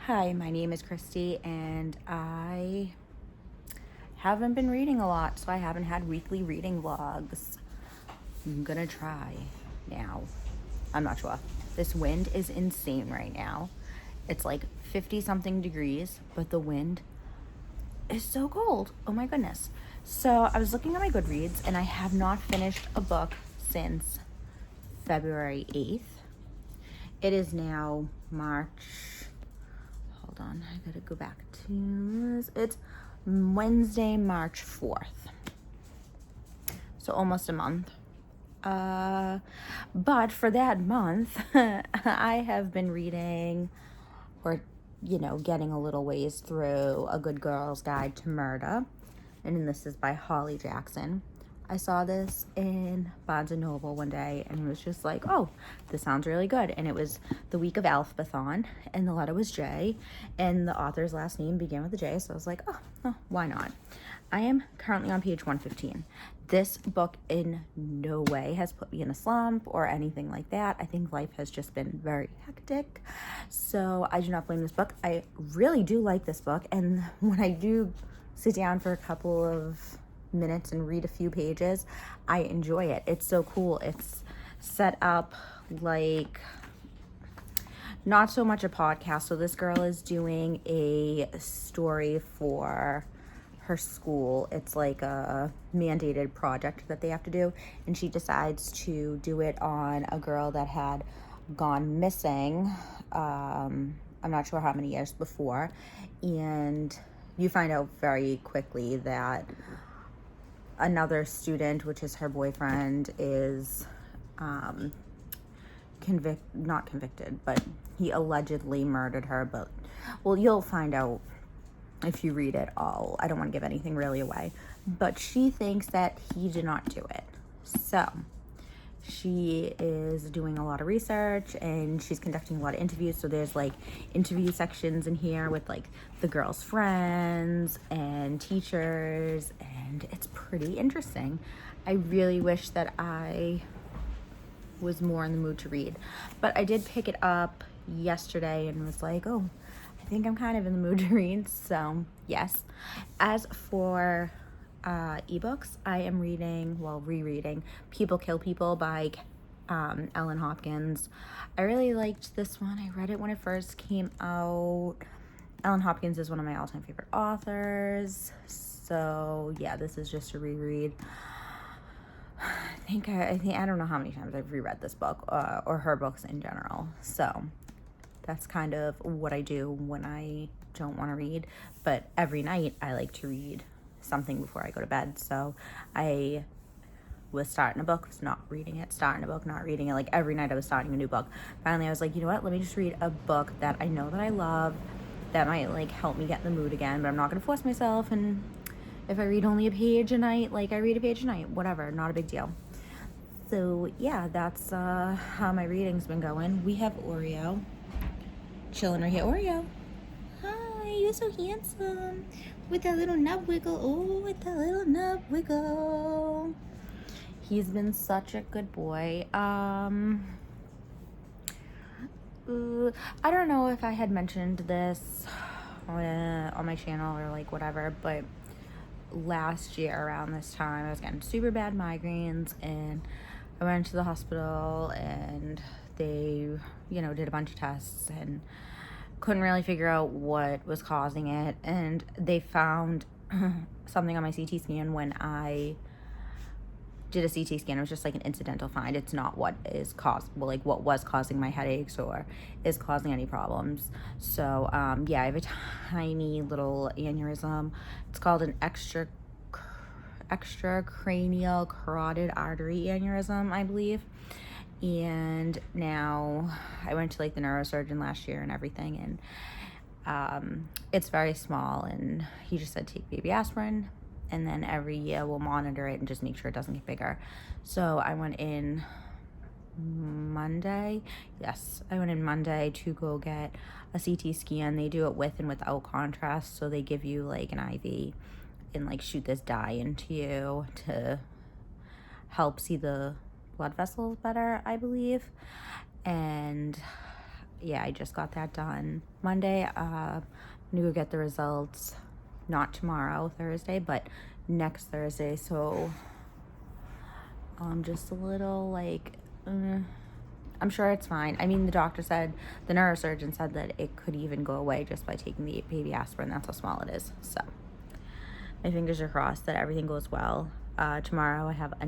Hi, my name is Christy, and I haven't been reading a lot, so I haven't had weekly reading vlogs. I'm gonna try now. I'm not sure. This wind is insane right now. It's like 50 something degrees, but the wind is so cold. Oh my goodness. So I was looking at my Goodreads, and I have not finished a book since February 8th. It is now March. Hold on, I gotta go back to this. It's Wednesday, March 4th. So almost a month. But for that month, I have been reading or, getting a little ways through A Good Girl's Guide to Murder. And this is by Holly Jackson. I saw this in Barnes & Noble one day and was just like, oh, this sounds really good. And it was the week of Alphathon, and the letter was J, and the author's last name began with a J, so I was like, oh, why not? I am currently on page 115. This book in no way has put me in a slump or anything like that. I think life has just been very hectic, so I do not blame this book. I really do like this book, and when I do sit down for a couple of minutes and read a few pages, I enjoy it. It's so cool. It's set up like not so much a podcast. So this girl is doing a story for her school. It's like a mandated project that they have to do, and she decides to do it on a girl that had gone missing. I'm not sure how many years before, and you find out very quickly that another student, which is her boyfriend, is not convicted, but he allegedly murdered her. But, well, you'll find out if you read it all. I don't want to give anything really away. But she thinks that he did not do it. So she is doing a lot of research, and she's conducting a lot of interviews. So there's like interview sections in here with like the girl's friends and teachers, and it's pretty interesting. I really wish that I was more in the mood to read, but I did pick it up yesterday and was like, oh, I think I'm kind of in the mood to read. So yes. As for ebooks, I am rereading People Kill People by Ellen Hopkins. I really liked this one. I read it when it first came out. Ellen Hopkins is one of my all-time favorite authors. So yeah, this is just a reread. I don't know how many times I've reread this book or her books in general. So that's kind of what I do when I don't want to read. But every night I like to read something before I go to bed. So I was starting a book, was not reading it, starting a book, not reading it. Like every night I was starting a new book. Finally I was like, you know what, let me just read a book that I know that I love, that might like help me get in the mood again, but I'm not going to force myself. And if I read only a page a night, like I read a page a night, whatever, not a big deal. So yeah, that's how my reading's been going. We have Oreo chilling right here. Oreo, hi, you're so handsome with that little nub wiggle. Oh, with that little nub wiggle. He's been such a good boy. I don't know if I had mentioned this on my channel or like whatever, but last year around this time I was getting super bad migraines, and I went to the hospital, and they did a bunch of tests and couldn't really figure out what was causing it. And they found something on my CT scan when I did a CT scan. It was just like an incidental find. It's not what what was causing my headaches or is causing any problems. So yeah, I have a tiny little aneurysm. It's called an extracranial carotid artery aneurysm, I believe. And now I went to like the neurosurgeon last year and everything, and it's very small, and he just said take baby aspirin, and then every year we'll monitor it and just make sure it doesn't get bigger. So I went in Monday. Yes, I went in Monday to go get a CT scan. They do it with and without contrast, so they give you like an IV and like shoot this dye into you to help see the blood vessels better, I believe. And yeah, I just got that done. Monday, I'm gonna go get the results, not tomorrow, Thursday, but next Thursday. So I'm just a little like, I'm sure it's fine. I mean, the neurosurgeon said that it could even go away just by taking the baby aspirin. That's how small it is. So my fingers are crossed that everything goes well. Tomorrow I have a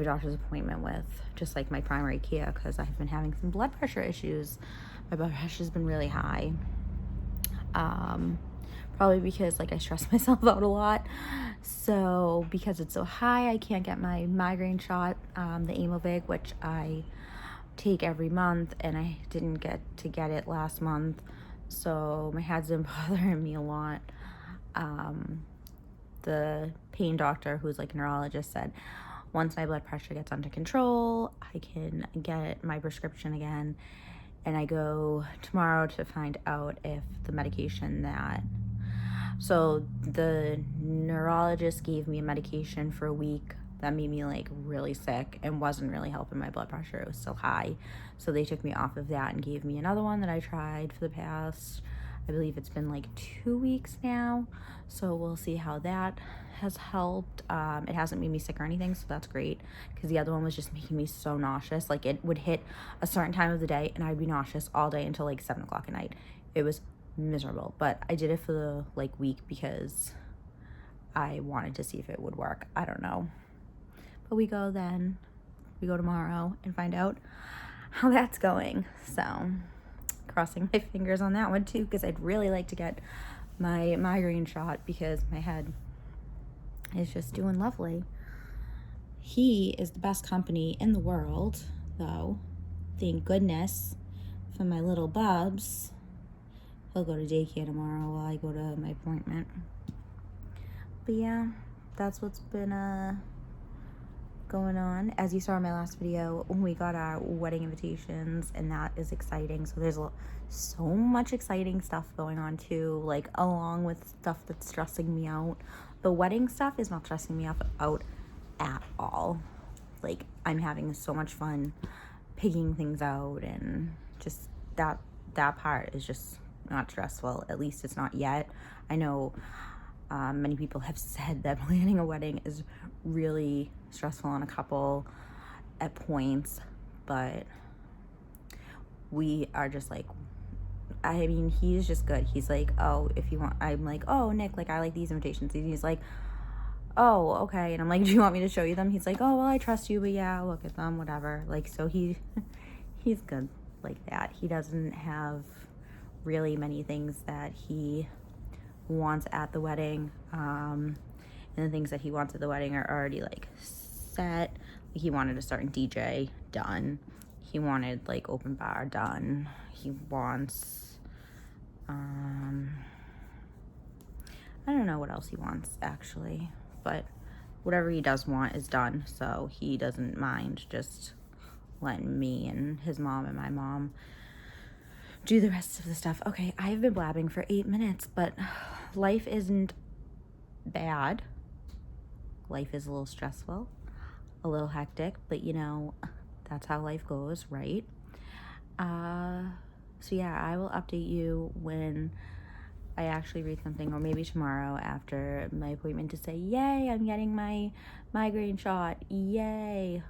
doctor's appointment with just like my primary care because I've been having some blood pressure issues. My blood pressure's been really high. Probably because like I stress myself out a lot. So because it's so high, I can't get my migraine shot, the Aimovig, which I take every month, and I didn't get to get it last month. So my head's been bothering me a lot. The pain doctor, who's like a neurologist, said once my blood pressure gets under control, I can get my prescription again. And I go tomorrow to find out if the medication so the neurologist gave me a medication for a week that made me like really sick and wasn't really helping my blood pressure. It was still high. So they took me off of that and gave me another one that I tried for the past, I believe it's been like 2 weeks now. So we'll see how that has helped. It hasn't made me sick or anything, so that's great, because the other one was just making me so nauseous. Like it would hit a certain time of the day and I'd be nauseous all day until like 7 o'clock at night. It was miserable, but I did it for the like week because I wanted to see if it would work. I don't know, but we go tomorrow and find out how that's going. So crossing my fingers on that one too, because I'd really like to get my migraine shot because my head is just doing lovely. He is the best company in the world though, thank goodness, for my little bubs. He'll go to daycare tomorrow while I go to my appointment. But yeah, that's what's been going on. As you saw in my last video, we got our wedding invitations, and that is exciting. So there's so much exciting stuff going on too, like along with stuff that's stressing me out. The wedding stuff is not stressing me out at all. Like I'm having so much fun picking things out, and just that part is just not stressful. At least it's not yet. I know many people have said that planning a wedding is really stressful on a couple at points, but we are just like, I mean, he's just good. He's like, oh, if you want, I'm like, oh, Nick, like I like these invitations. And he's like, oh, okay. And I'm like, do you want me to show you them? He's like, oh, well, I trust you, but yeah, I'll look at them, whatever. Like, so he's good like that. He doesn't have really many things that he wants at the wedding, and the things that he wants at the wedding are already like set. Like he wanted a certain DJ done, he wanted like open bar done, he wants I don't know what else he wants actually, but whatever he does want is done, so he doesn't mind just letting me and his mom and my mom do the rest of the stuff. Okay, I've been blabbing for 8 minutes, but life isn't bad. Life is a little stressful, a little hectic, but you know, that's how life goes, right? So yeah, I will update you when I actually read something, or maybe tomorrow after my appointment, to say, yay, I'm getting my migraine shot, yay.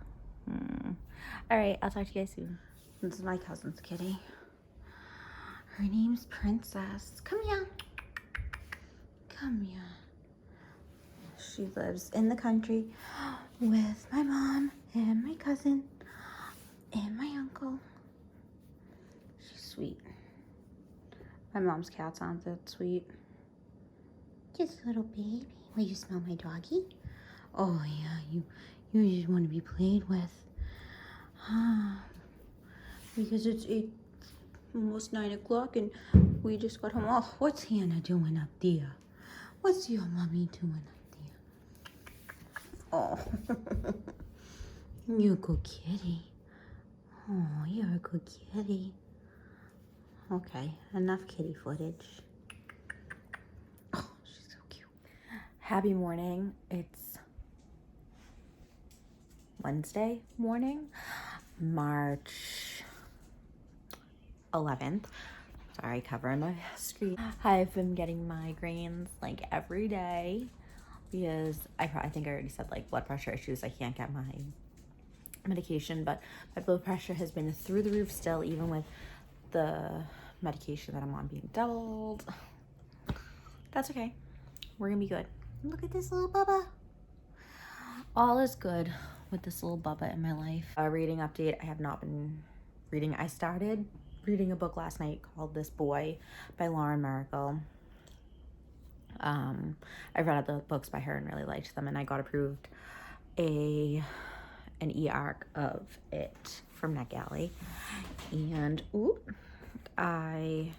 All right, I'll talk to you guys soon. This is my cousin's kitty. Her name's Princess. Come here. Come here. She lives in the country with my mom and my cousin and my uncle. She's sweet. My mom's cats aren't that sweet. Just a little baby. Will you smell my doggy? Oh yeah, you just want to be played with. Because it's almost 9 o'clock and we just got home. Oh, what's Hannah doing up there? What's your mommy doing up there? Oh, you're a good kitty. Oh, you're a good kitty. Okay, enough kitty footage. Oh, she's so cute. Happy morning. It's Wednesday morning, March 11th. Sorry, covering my screen. I've been getting migraines like every day because I think I already said like blood pressure issues. I can't get my medication, but my blood pressure has been through the roof still, even with the medication that I'm on being doubled. That's okay. We're gonna be good. Look at this little bubba. All is good with this little bubba in my life. A reading update. I have not been reading. I started reading a book last night called This Boy by Lauren Miracle. I read the books by her and really liked them, and I got approved an e-arc of it from NetGalley. And I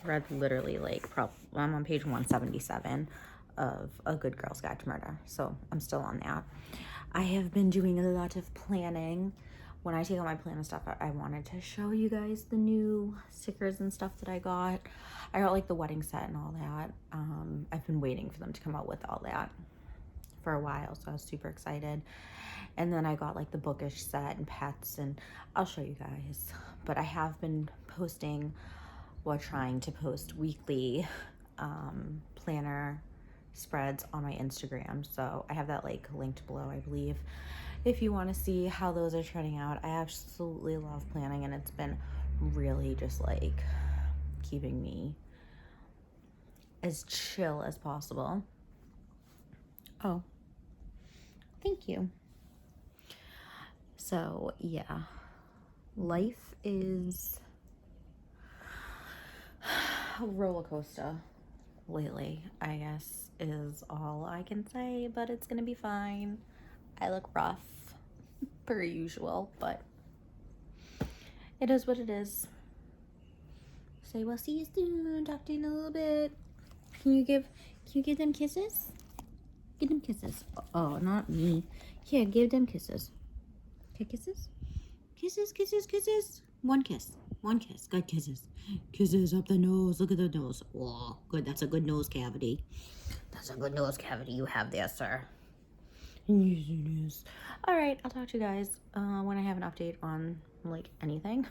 read literally like I'm on page 177 of A Good Girl's Guide to Murder, so I'm still on that. I have been doing a lot of planning. When I take out my plan and stuff, I wanted to show you guys the new stickers and stuff that I got. I got like the wedding set and all that. I've been waiting for them to come out with all that for a while, so I was super excited. And then I got like the bookish set and pets, and I'll show you guys. But I have been posting, or trying to post weekly planner spreads on my Instagram. So I have that like linked below, I believe, if you want to see how those are turning out. I absolutely love planning, and it's been really just like keeping me as chill as possible. Oh, thank you. So yeah, life is a roller coaster lately, I guess, is all I can say, but it's gonna be fine. I look rough per usual, but it is what it is. So we'll see you soon. Talk to you in a little bit. Can you give them kisses? Give them kisses. Oh, not me. Here, give them kisses. Okay, kisses? Kisses, kisses, kisses. One kiss. One kiss. Good kisses. Kisses up the nose. Look at the nose. Oh, good. That's a good nose cavity. That's a good nose cavity you have there, sir. Yes, it is. All right, I'll talk to you guys when I have an update on like anything.